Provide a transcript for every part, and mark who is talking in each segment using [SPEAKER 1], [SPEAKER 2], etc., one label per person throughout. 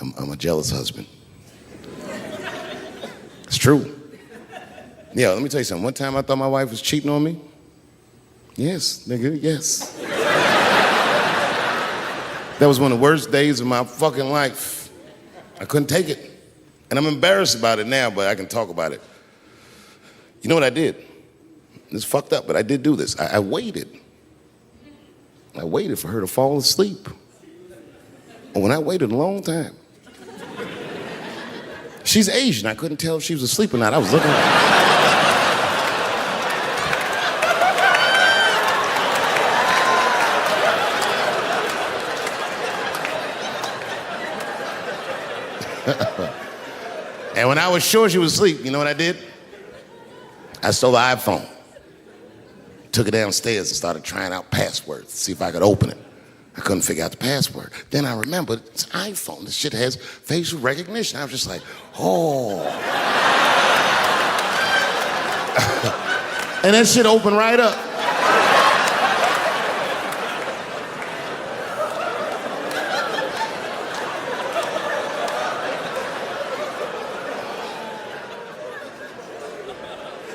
[SPEAKER 1] I'm a jealous husband. It's true. Yeah, let me tell you something. One time I thought my wife was cheating on me. Yes, nigga, yes. That was one of the worst days of my fucking life. I couldn't take it. And I'm embarrassed about it now, but I can talk about it. You know what I did? It's fucked up, but I did do this. I waited. I waited for her to fall asleep. And when I waited a long time, she's Asian. I couldn't tell if she was asleep or not. I was looking at her. And when I was sure she was asleep, you know what I did? I stole the iPhone, took it downstairs and started trying out passwords to see if I could open it. I couldn't figure out the password. Then I remembered, it's an iPhone. This shit has facial recognition. I was just like, oh. And that shit opened right up.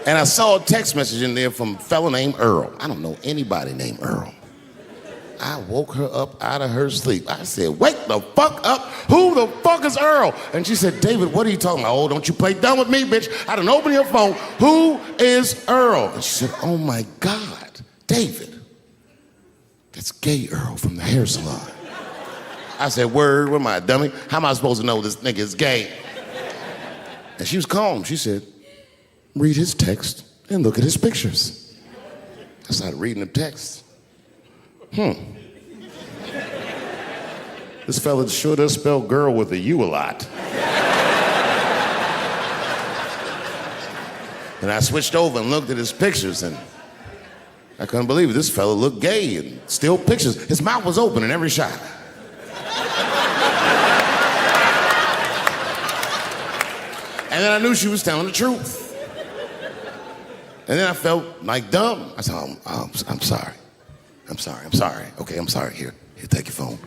[SPEAKER 1] And I saw a text message in there from a fella named Earl. I don't know anybody named Earl. I woke her up out of her sleep. I said, wake the fuck up. Who the fuck is Earl? And she said, David, what are you talking about? Oh, don't you play dumb with me, bitch. I done opened your phone. Who is Earl? And she said, oh my God, David. That's gay Earl from the hair salon. I said, word, what am I, a dummy? How am I supposed to know this nigga is gay? And she was calm. She said, read his text and look at his pictures. I started reading the text. This fella sure does spell girl with a U a lot. And I switched over and looked at his pictures, and I couldn't believe it. This fella looked gay and still pictures. His mouth was open in every shot. And then I knew she was telling the truth. And then I felt like dumb. I said, I'm sorry. I'm sorry. Okay, I'm sorry. Here, take your phone.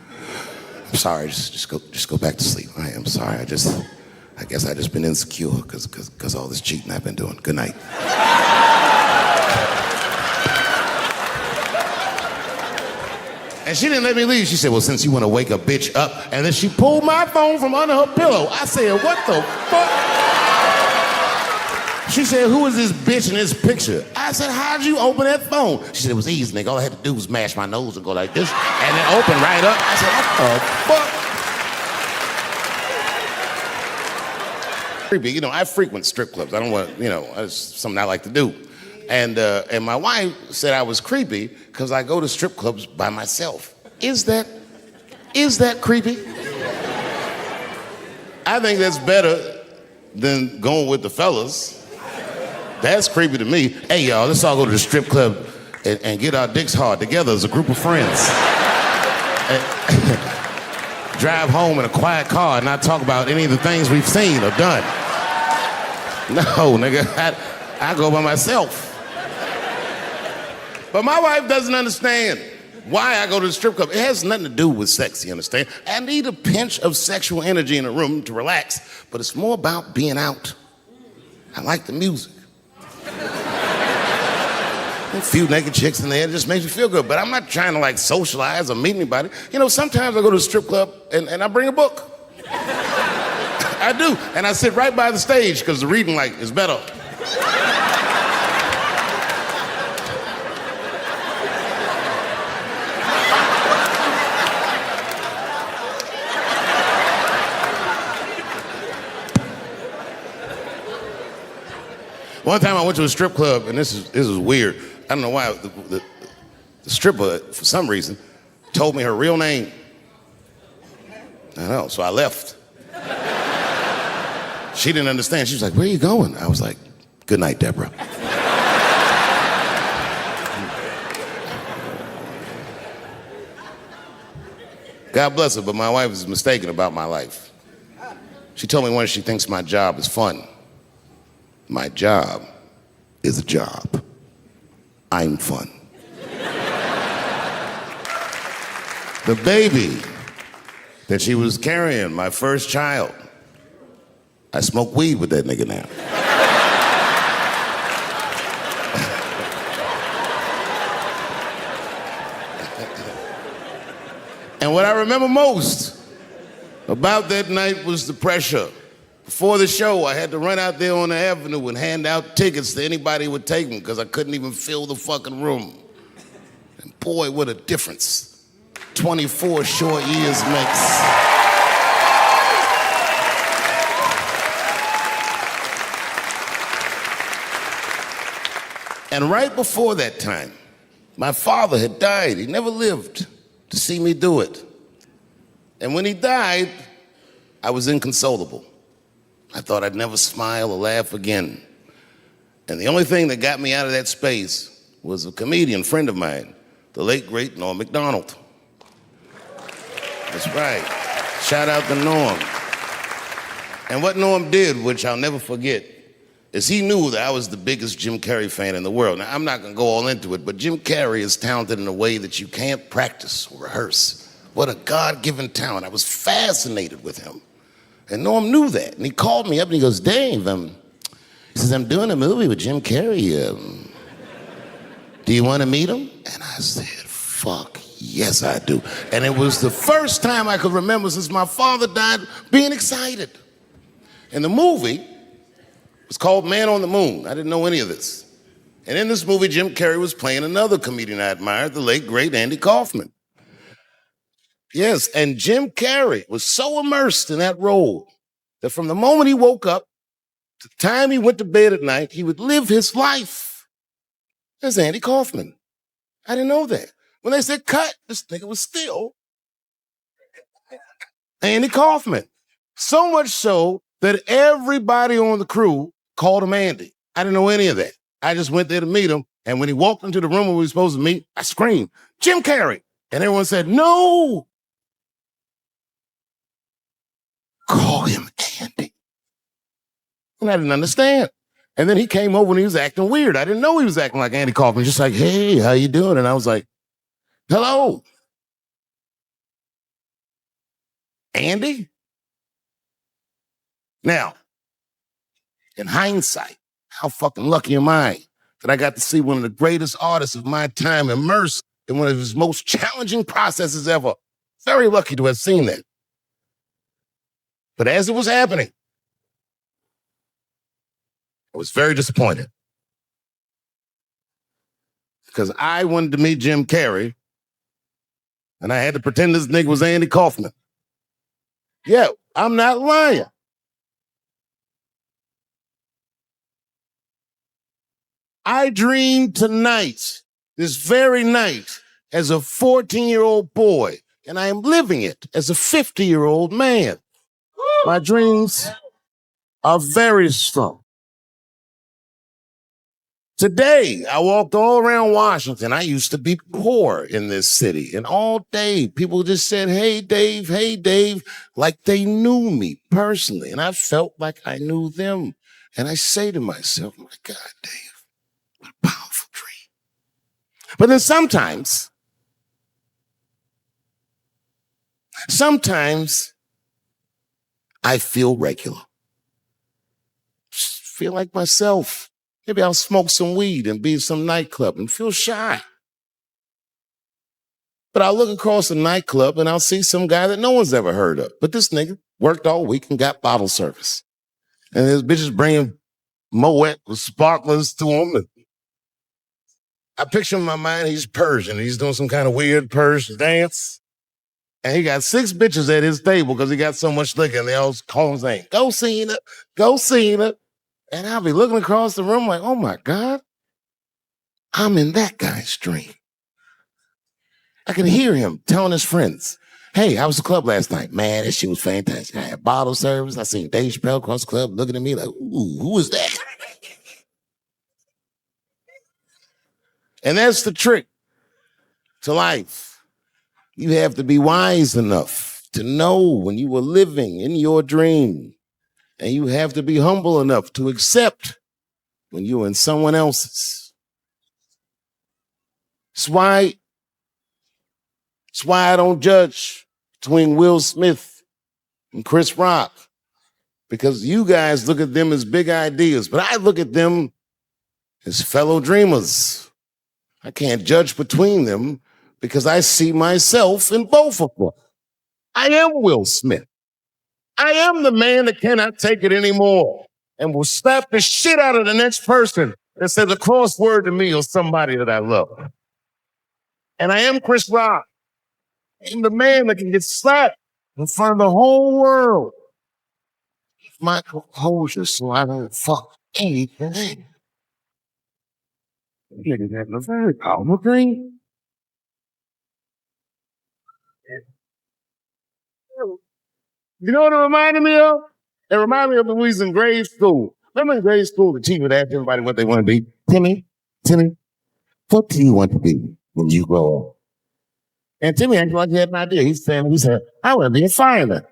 [SPEAKER 1] I'm sorry, just go back to sleep. I am sorry, I guess I just been insecure because all this cheating I've been doing. Good night. And she didn't let me leave. She said, well, since you want to wake a bitch up, and then she pulled my phone from under her pillow. I said, what the fuck? She said, who is this bitch in this picture? I said, how'd you open that phone? She said, it was easy, nigga. All I had to do was mash my nose and go like this, and it opened right up. I said, what the fuck? Creepy. You know, I frequent strip clubs. I don't want, it's something I like to do. And my wife said I was creepy because I go to strip clubs by myself. Is that creepy? I think that's better than going with the fellas. That's creepy to me. Hey, y'all, let's all go to the strip club and get our dicks hard together as a group of friends. Drive home in a quiet car and not talk about any of the things we've seen or done. No, nigga, I go by myself. But my wife doesn't understand why I go to the strip club. It has nothing to do with sex, you understand? I need a pinch of sexual energy in a room to relax, but it's more about being out. I like the music. A few naked chicks in there, it just makes me feel good. But I'm not trying to socialize or meet anybody. You know, sometimes I go to the strip club and I bring a book. I do. And I sit right by the stage because the reading light is better. One time I went to a strip club, and this is weird. I don't know why. The stripper, for some reason, told me her real name. I know, so I left. She didn't understand. She was like, where are you going? I was like, good night, Deborah. God bless her, but my wife is mistaken about my life. She told me once she thinks my job is fun. My job is a job. I'm fun. The baby that she was carrying my first child. I smoke weed with that nigga now. And what I remember most about that night was the pressure. Before the show, I had to run out there on the avenue and hand out tickets to anybody who would take them because I couldn't even fill the fucking room. And boy, what a difference 24 short years makes. And right before that time, my father had died. He never lived to see me do it. And when he died, I was inconsolable. I thought I'd never smile or laugh again. And the only thing that got me out of that space was a comedian friend of mine, the late, great Norm Macdonald. That's right. Shout out to Norm. And what Norm did, which I'll never forget, is he knew that I was the biggest Jim Carrey fan in the world. Now, I'm not going to go all into it, but Jim Carrey is talented in a way that you can't practice or rehearse. What a God-given talent. I was fascinated with him. And Norm knew that. And he called me up and he goes, Dave, he says, I'm doing a movie with Jim Carrey. Do you want to meet him? And I said, fuck, yes, I do. And it was the first time I could remember since my father died being excited. And the movie was called Man on the Moon. I didn't know any of this. And in this movie, Jim Carrey was playing another comedian I admired, the late, great Andy Kaufman. Yes, and Jim Carrey was so immersed in that role that from the moment he woke up to the time he went to bed at night, he would live his life as Andy Kaufman. I didn't know that. When they said cut, this nigga was still Andy Kaufman. So much so that everybody on the crew called him Andy. I didn't know any of that. I just went there to meet him, and when he walked into the room where we were supposed to meet, I screamed, Jim Carrey! And everyone said, no! Call him Andy. And I didn't understand. And then he came over and he was acting weird. I didn't know he was acting like Andy Kaufman, just like, hey, how you doing? And I was like, hello. Andy? Now, in hindsight, how fucking lucky am I that I got to see one of the greatest artists of my time immersed in one of his most challenging processes ever. Very lucky to have seen that. But as it was happening, I was very disappointed. Because I wanted to meet Jim Carrey, and I had to pretend this nigga was Andy Kaufman. Yeah, I'm not lying. I dreamed tonight, this very night, as a 14-year-old boy, and I am living it as a 50-year-old man. My dreams are very strong. Today, I walked all around Washington. I used to be poor in this city. And all day, people just said, hey, Dave, like they knew me personally. And I felt like I knew them. And I say to myself, my God, Dave, what a powerful dream. But then sometimes I feel regular. Just feel like myself. Maybe I'll smoke some weed and be in some nightclub and feel shy. But I'll look across a nightclub and I'll see some guy that no one's ever heard of. But this nigga worked all week and got bottle service. And there's bitches bringing Moet with sparklers to him. And I picture in my mind, he's Persian. He's doing some kind of weird Persian dance. And he got 6 bitches at his table because he got so much liquor. And they all call his name. Go Cena, go Cena. And I'll be looking across the room like, oh my God, I'm in that guy's dream. I can hear him telling his friends, hey, how was the club last night? Man, that shit was fantastic. I had bottle service. I seen Dave Chappelle across the club looking at me like, ooh, who is that? And that's the trick to life. You have to be wise enough to know when you were living in your dream. And you have to be humble enough to accept when you're in someone else's. It's why I don't judge between Will Smith and Chris Rock, because you guys look at them as big ideas, but I look at them as fellow dreamers. I can't judge between them because I see myself in both of them. I am Will Smith. I am the man that cannot take it anymore and will slap the shit out of the next person that says a crossword to me or somebody that I love. And I am Chris Rock. I'm the man that can get slapped in front of the whole world. My composure so I don't fuck anything. Niggas having a very powerful dream. You know what it reminded me of? It reminded me of when we was in grade school. Remember in grade school, the teacher would ask everybody what they want to be. Timmy, what do you want to be when you grow up? And Timmy acted like he had an idea. He said, I want to be a fireman.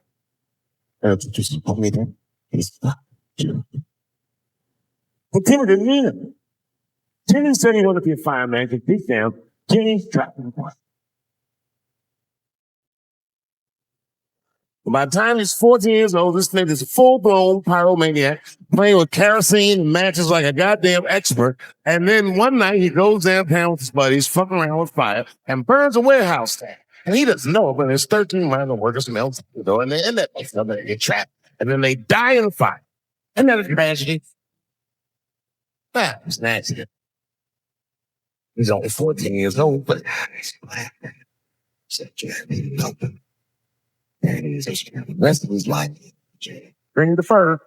[SPEAKER 1] And the teacher told me that. He said, but Timmy didn't mean it. Timmy said he wanted to be a fireman because deep down, Timmy's trapped in the water. By the time he's 14 years old, this nigga's a full-blown pyromaniac, playing with kerosene and matches like a goddamn expert. And then one night he goes downtown with his buddies, fucking around with fire, and burns a warehouse down. And he doesn't know it, but there's 13 migrant workers melts the door, and they end up they get trapped. And then they die in the fire. Isn't that a tragedy? It's an accident. He's only 14 years old, but he's glad. And he's the rest of his life. Bring the fur.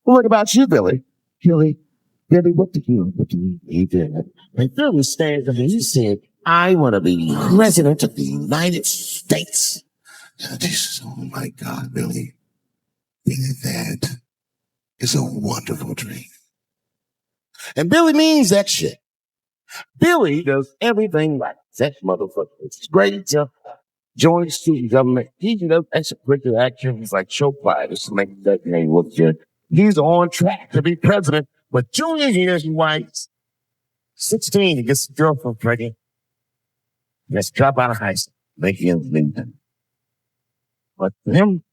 [SPEAKER 1] What about you, Billy? Billy, what did you do? He did. And Billy stands up and he said, I want to be president of the United States. And he says, oh my God, Billy, that is a wonderful dream. And Billy means that shit. Billy does everything right. That motherfucker is great. Joins student government. He does extracurricular activities like show fighters to make that name look good. He's on track to be president. But junior year, he whites. 16, he gets a girlfriend pregnant. He has to drop out of high school. Make ends meet. But for him,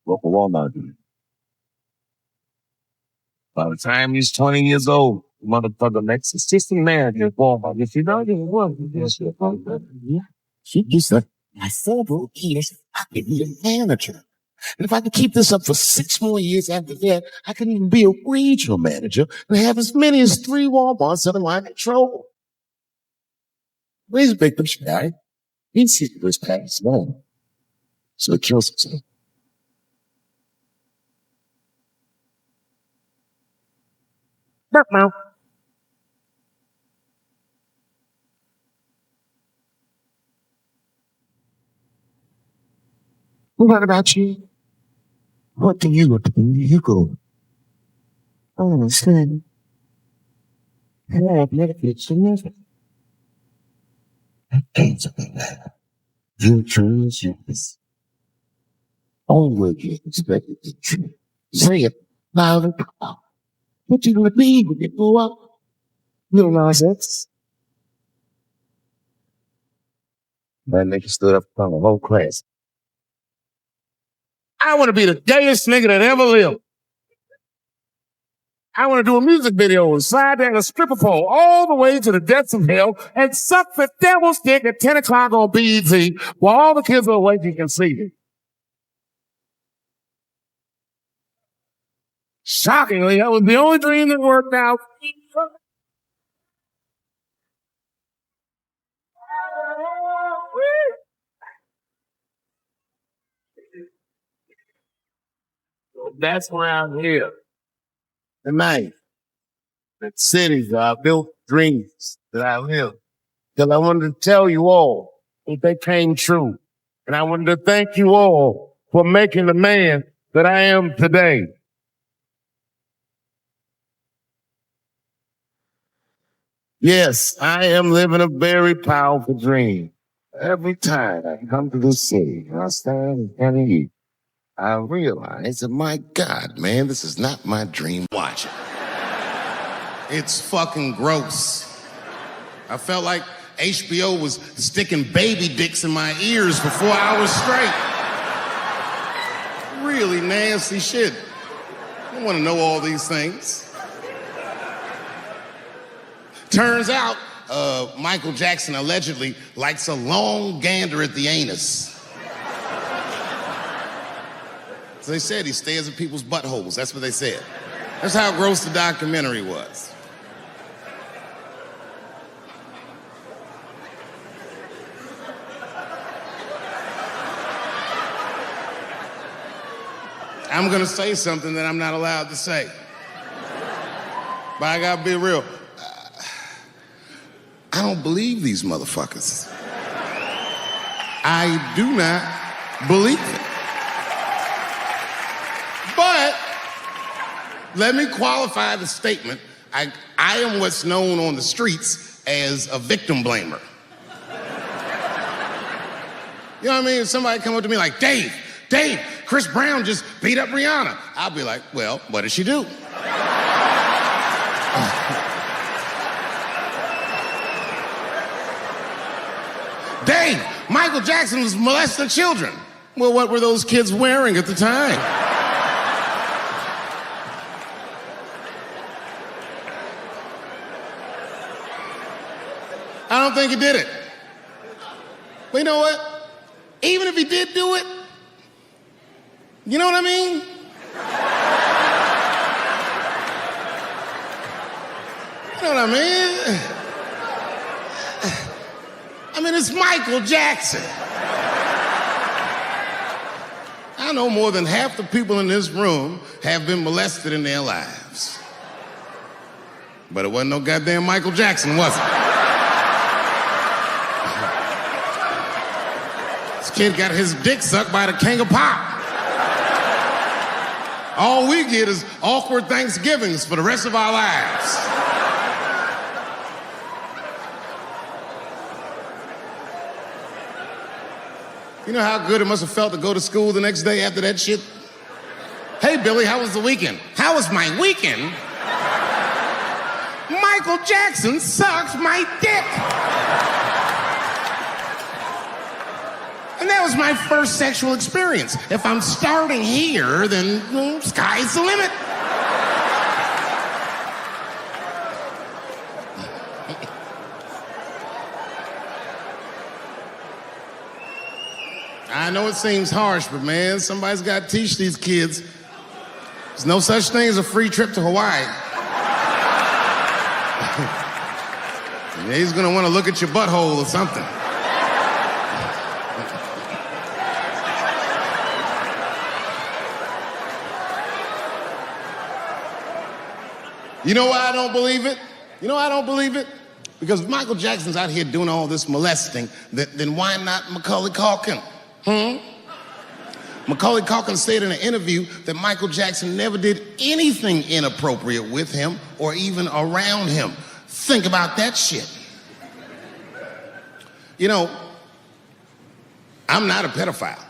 [SPEAKER 1] local law not doing. By the time he's 20 years old, the motherfucker makes assistant manager at Walmart. If you know what, she just like, my 4 more years, I can be a manager. And if I can keep this up for 6 more years after that, I can even be a regional manager and have as many as 3 Walmarts under my control. But he's a big picture guy. He sees this past small. So it kills himself. Mouth. What about you? What do you want to do? You go. I understand. I have Netflix and music. I can't something that. You choose yours. Always you expect it to true. Say it loud and proud. What you gonna be when you grow up? Little nonsense. That nigga stood up in front of the whole class. I want to be the gayest nigga that ever lived. I want to do a music video and slide down a stripper pole all the way to the depths of hell and suck the devil's dick at 10 o'clock on BET while all the kids are awake and can see it. Shockingly, that was the only dream that worked out. That's where I'm here. Tonight, the cities I built dreams that I live. Because I wanted to tell you all that they came true. And I wanted to thank you all for making the man that I am today. Yes, I am living a very powerful dream. Every time I come to this city and I stand and eat, I realize that, my God, man, this is not my dream. Watch it. It's fucking gross. I felt like HBO was sticking baby dicks in my ears for 4 hours straight. Really nasty shit. I don't want to know all these things. Turns out, Michael Jackson allegedly likes a long gander at the anus. So they said he stares at people's buttholes. That's what they said. That's how gross the documentary was. I'm gonna say something that I'm not allowed to say. But I gotta be real. I don't believe these motherfuckers. I do not believe it. But let me qualify the statement. I am what's known on the streets as a victim blamer. You know what I mean? If somebody come up to me like, Dave, Chris Brown just beat up Rihanna. I'll be like, well, what did she do? Dave, Michael Jackson was molesting children. Well, what were those kids wearing at the time? I don't think he did it. But you know what? Even if he did do it, you know what I mean? You know what I mean? I mean, it's Michael Jackson. I know more than half the people in this room have been molested in their lives. But it wasn't no goddamn Michael Jackson, was it? This kid got his dick sucked by the king of pop. All we get is awkward Thanksgivings for the rest of our lives. You know how good it must have felt to go to school the next day after that shit? Hey, Billy, how was the weekend? How was my weekend? Michael Jackson sucked my dick. And that was my first sexual experience. If I'm starting here, then sky's the limit. I know it seems harsh, but man, somebody's got to teach these kids. There's no such thing as a free trip to Hawaii. He's gonna want to look at your butthole or something. You know why I don't believe it? You know why I don't believe it? Because if Michael Jackson's out here doing all this molesting, then why not Macaulay Culkin? Macaulay Culkin said in an interview that Michael Jackson never did anything inappropriate with him or even around him. Think about that shit. You know, I'm not a pedophile.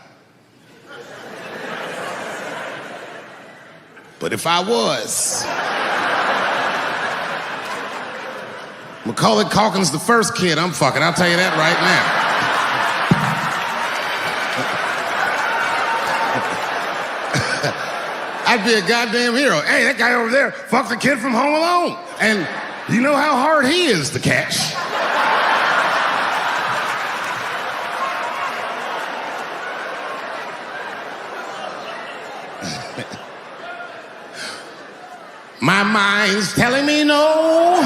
[SPEAKER 1] But if I was, Macaulay Culkin's the first kid I'm fucking, I'll tell you that right now. I'd be a goddamn hero. Hey, that guy over there fucked the kid from Home Alone. And you know how hard he is to catch. My mind's telling me no.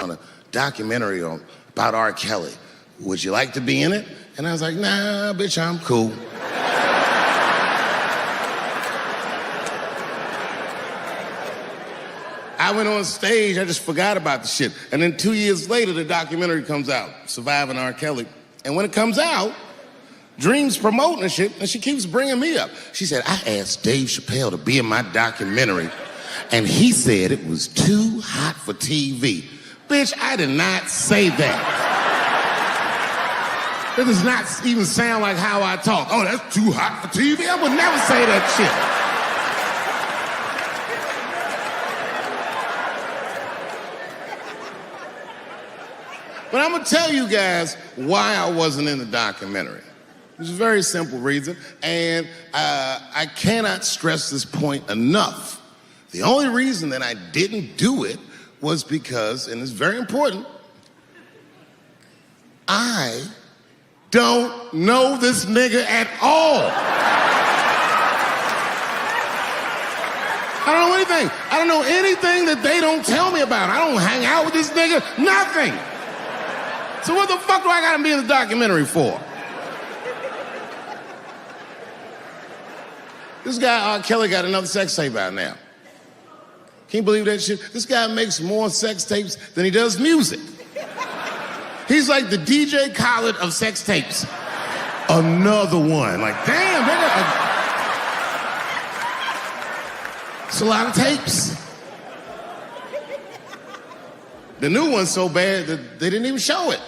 [SPEAKER 1] On a documentary about R. Kelly. Would you like to be in it? And I was like, nah, bitch, I'm cool. I went on stage, I just forgot about the shit. And then 2 years later, the documentary comes out, Surviving R. Kelly. And when it comes out, Dream's promoting the shit, and she keeps bringing me up. She said, I asked Dave Chappelle to be in my documentary, and he said it was too hot for TV. Bitch, I did not say that. That does not even sound like how I talk. Oh, that's too hot for TV. I would never say that shit. But I'm gonna tell you guys why I wasn't in the documentary. There's a very simple reason, and I cannot stress this point enough. The only reason that I didn't do it was because, and it's very important, I don't know this nigga at all. I don't know anything. I don't know anything that they don't tell me about. I don't hang out with this nigga, nothing. So what the fuck do I gotta be in the documentary for? This guy, R. Kelly, got another sex tape out now. Can you believe that shit? This guy makes more sex tapes than he does music. He's like the DJ Khaled of sex tapes. Another one. Like, damn, it's a lot of tapes. The new one's so bad that they didn't even show it.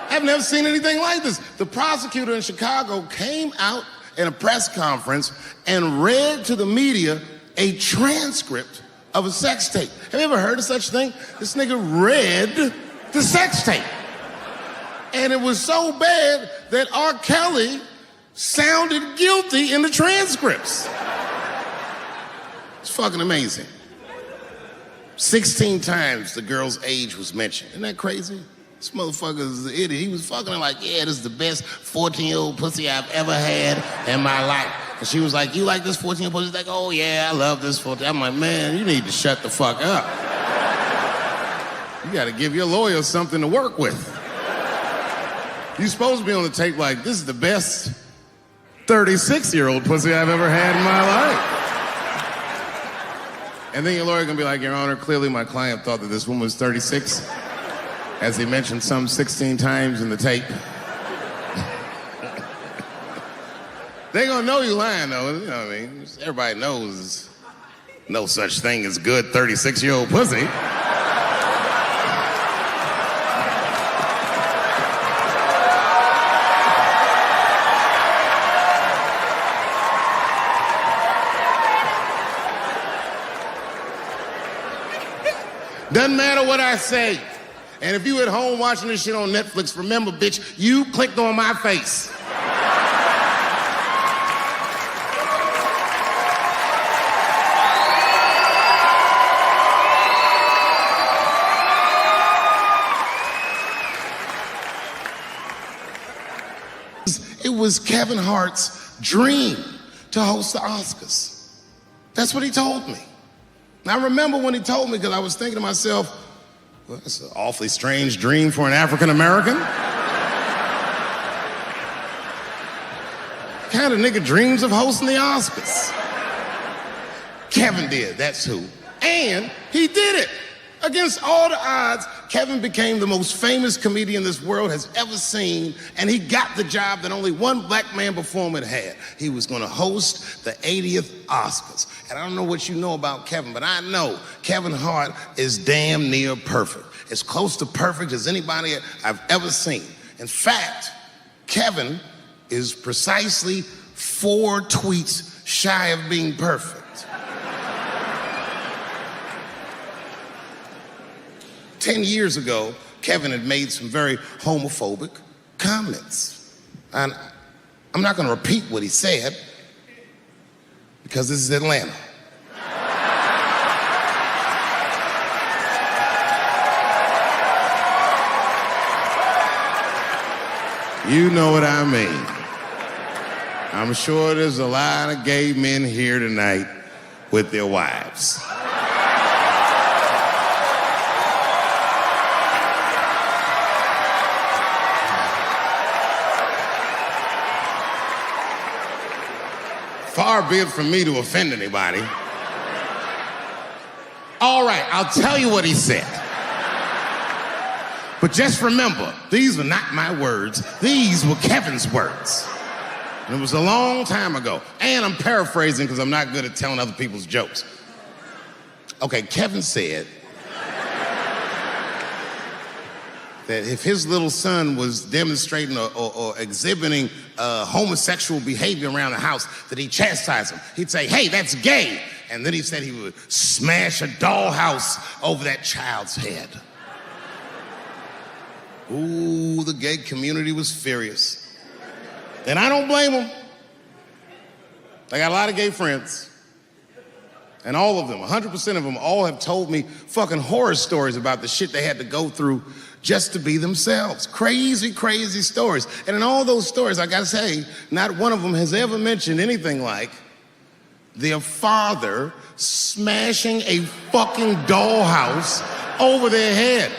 [SPEAKER 1] I've never seen anything like this. The prosecutor in Chicago came out in a press conference and read to the media a transcript of a sex tape. Have you ever heard of such a thing? This nigga read the sex tape. And it was so bad that R. Kelly sounded guilty in the transcripts. It's fucking amazing. 16 times the girl's age was mentioned. Isn't that crazy? This motherfucker is an idiot. He was fucking her like, yeah, this is the best 14-year-old pussy I've ever had in my life. And she was like, you like this 14-year-old pussy? He's like, oh yeah, I love this 14. I'm like, man, you need to shut the fuck up. You gotta give your lawyer something to work with. You're supposed to be on the tape like, this is the best 36-year-old pussy I've ever had in my life. And then your lawyer gonna be like, Your Honor, clearly my client thought that this woman was 36, as he mentioned some 16 times in the tape. They gonna know you lying though, you know what I mean? Everybody knows no such thing as good 36-year-old pussy. Doesn't matter what I say. And if you at home watching this shit on Netflix, remember, bitch, you clicked on my face. It was Kevin Hart's dream to host the Oscars. That's what he told me. And I remember when he told me, because I was thinking to myself, well, that's an awfully strange dream for an African American. Kind of nigga dreams of hosting the Oscars. Kevin did, that's who. And he did it. Against all the odds, Kevin became the most famous comedian this world has ever seen, and he got the job that only one black man before him had had. He was gonna host the 80th Oscars. And I don't know what you know about Kevin, but I know Kevin Hart is damn near perfect. As close to perfect as anybody I've ever seen. In fact, Kevin is precisely 4 tweets shy of being perfect. 10 years ago, Kevin had made some very homophobic comments. And I'm not gonna repeat what he said, because this is Atlanta. You know what I mean. I'm sure there's a lot of gay men here tonight with their wives. Far be it from me to offend anybody. All right, I'll tell you what he said. But just remember, these were not my words. These were Kevin's words. And it was a long time ago. And I'm paraphrasing because I'm not good at telling other people's jokes. Okay, Kevin said, that if his little son was demonstrating or exhibiting homosexual behavior around the house, that he'd chastise him. He'd say, hey, that's gay. And then he said he would smash a dollhouse over that child's head. Ooh, the gay community was furious. And I don't blame them. I got a lot of gay friends. And all of them, 100% of them, all have told me fucking horror stories about the shit they had to go through just to be themselves. Crazy, crazy stories. And in all those stories, I gotta say, not one of them has ever mentioned anything like their father smashing a fucking dollhouse over their head.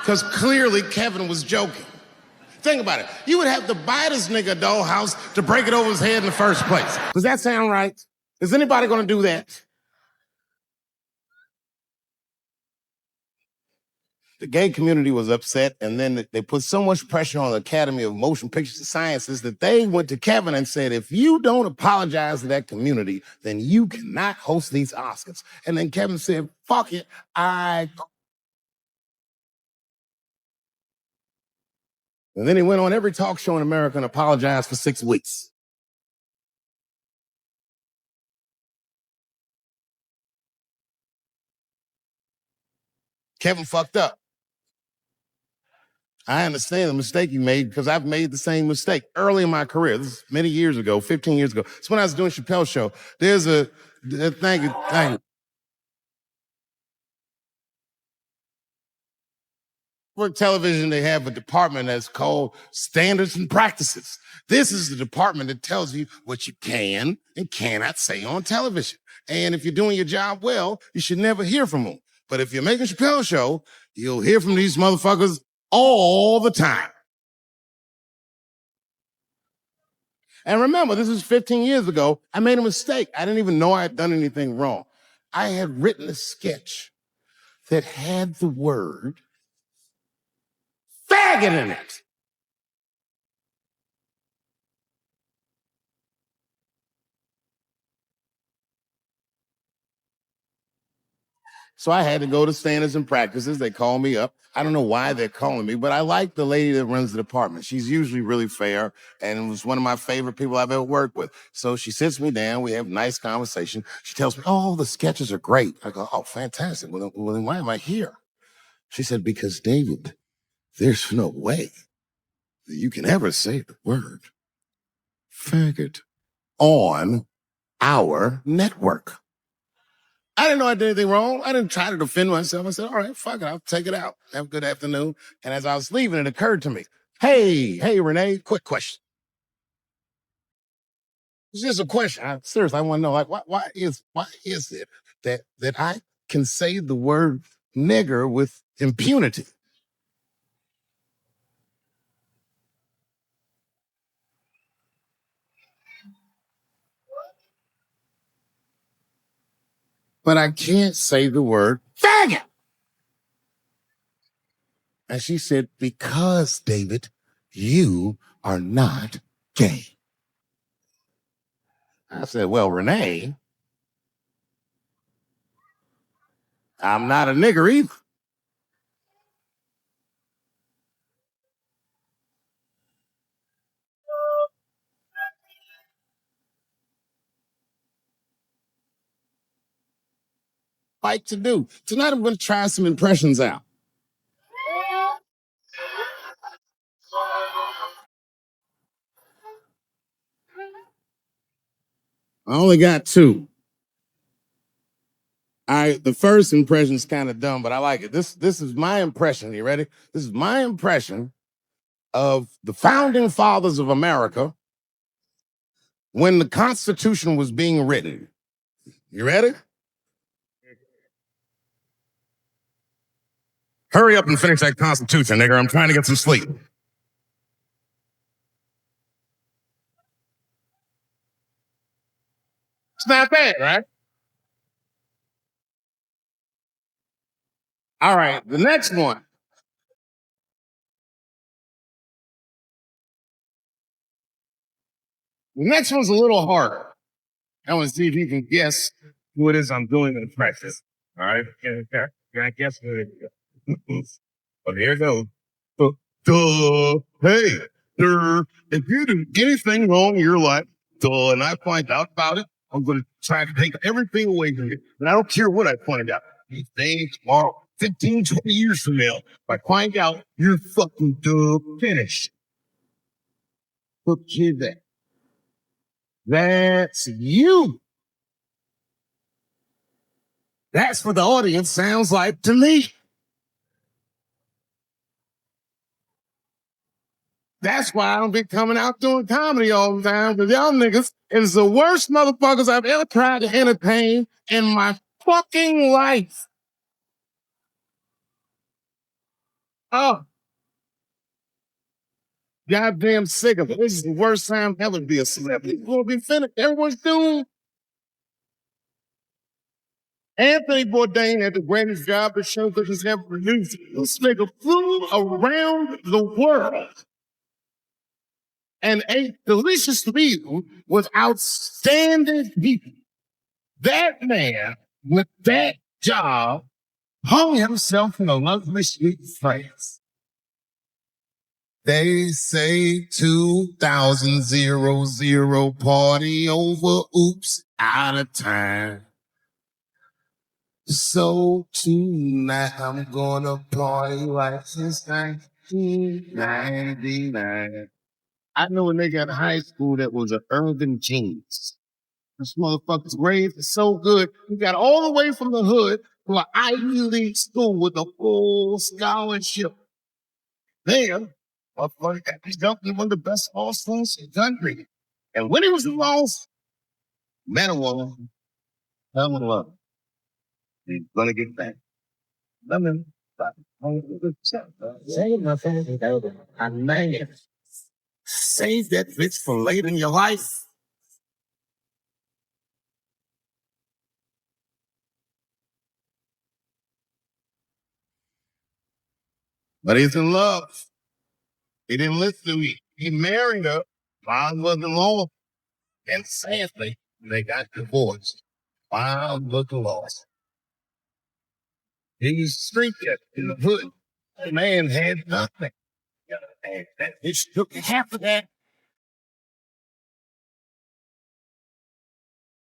[SPEAKER 1] Because clearly Kevin was joking. Think about it. You would have to buy this nigga a dollhouse to break it over his head in the first place. Does that sound right? Is anybody gonna do that? The gay community was upset, and then they put so much pressure on the Academy of Motion Picture Sciences that they went to Kevin and said, if you don't apologize to that community, then you cannot host these Oscars. And then Kevin said, fuck it, And then he went on every talk show in America and apologized for 6 weeks. Kevin fucked up. I understand the mistake you made because I've made the same mistake early in my career. This is many years ago, 15 years ago. It's when I was doing Chappelle's show. There's thank you. For television, they have a department that's called Standards and Practices. This is the department that tells you what you can and cannot say on television. And if you're doing your job well, you should never hear from them. But if you're making Chappelle's show, you'll hear from these motherfuckers all the time. And remember, this is 15 years ago. I made a mistake. I didn't even know I had done anything wrong. I had written a sketch that had the word faggot in it. So I had to go to Standards and Practices. They call me up. I don't know why they're calling me, but I like the lady that runs the department. She's usually really fair and was one of my favorite people I've ever worked with. So she sits me down. We have a nice conversation. She tells me, oh, the sketches are great. I go, oh, fantastic. Well, then why am I here? She said, because David, there's no way that you can ever say the word faggot on our network. I didn't know I did anything wrong. I didn't try to defend myself. I said, all right, fuck it, I'll take it out. Have a good afternoon. And as I was leaving, it occurred to me, hey, Renee, quick question. It's just a question. Seriously, I want to know, like, why is it that I can say the word nigger with impunity? But I can't say the word faggot. And she said, because, David, you are not gay. I said, well, Renee, I'm not a nigger either. Like to do. Tonight I'm going to try some impressions out. I only got 2. The first impression is kind of dumb, but I like it. This is my impression. You ready? This is my impression of the founding fathers of America when the Constitution was being written. You ready? Hurry up and finish that Constitution, nigger. I'm trying to get some sleep. It's not bad, right? All right, the next one. The next one's a little harder. I want to see if you can guess who it is I'm doing in practice. All right? Can I guess who it is? But here it goes. Duh. Hey, if you do anything wrong in your life, and I find out about it, I'm going to try to take everything away from you. And I don't care what I find out. Today, tomorrow, 15, 20 years from now, if I find out, you're fucking finished. Look at that. That's you. That's what the audience sounds like to me. That's why I don't be coming out doing comedy all the time, because y'all niggas is the worst motherfuckers I've ever tried to entertain in my fucking life. Oh, goddamn sick of it. This is the worst time ever to be a celebrity. It's gonna be finished. Everyone's doomed. Anthony Bourdain had the greatest job the show business ever produced. This nigga flew around the world and ate delicious meal with outstanding people. That man, with that job, hung himself in a lovely street of France. They say 2000 party over, oops, out of time. So tonight I'm gonna party like since 1999. I know a nigga in high school that was an urban genius. This motherfucker's grades are so good. He got all the way from the hood to an Ivy League school with a full scholarship. There, motherfucker, he's definitely one of the best all-stars in the country. And when he was lost, met a woman, fell in love. He's gonna get back. Lemon. Save that bitch for later in your life. But he's in love. He didn't listen to me. He married her. Mom wasn't alone. And sadly, they got divorced. Mom looking lost. He was street kid in the hood. The man had nothing. And that bitch took half of that.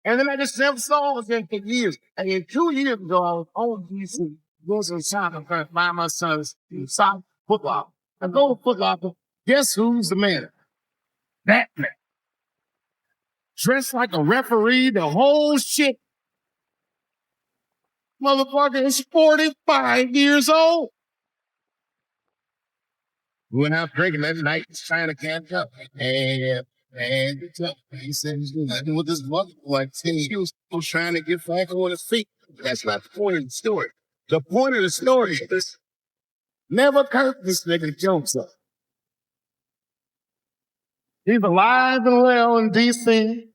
[SPEAKER 1] And then I just never saw him again for years. And then 2 years ago, I was on DC, going to the shop and trying to buy my son's sock football. I go to Foot Locker. Guess who's the man? That man. Dressed like a referee, the whole shit. Motherfucker is 45 years old. We went out drinking that night, trying to catch up. And he said he's been with this mother for like 10 years. He was trying to get back on his feet. That's not the point of the story. The point of the story is never curse this nigga jokes up. He's alive and well in D.C.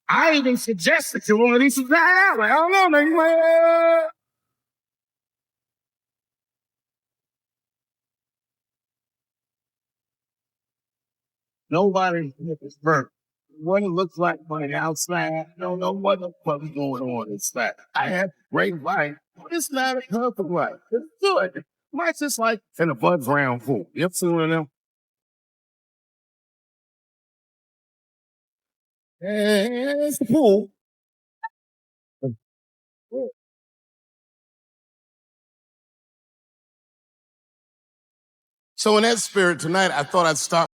[SPEAKER 1] I even suggested to him that he should die out. Like, I don't know, nigga. Nobody is burnt. What it looks like on the outside, I don't know what the fuck is going on inside. I have great life, but it's not a perfect life. It's good. Life's just like in a Bud Brown pool. You ever seen one of them? It's a pool. So in that spirit tonight, I thought I'd start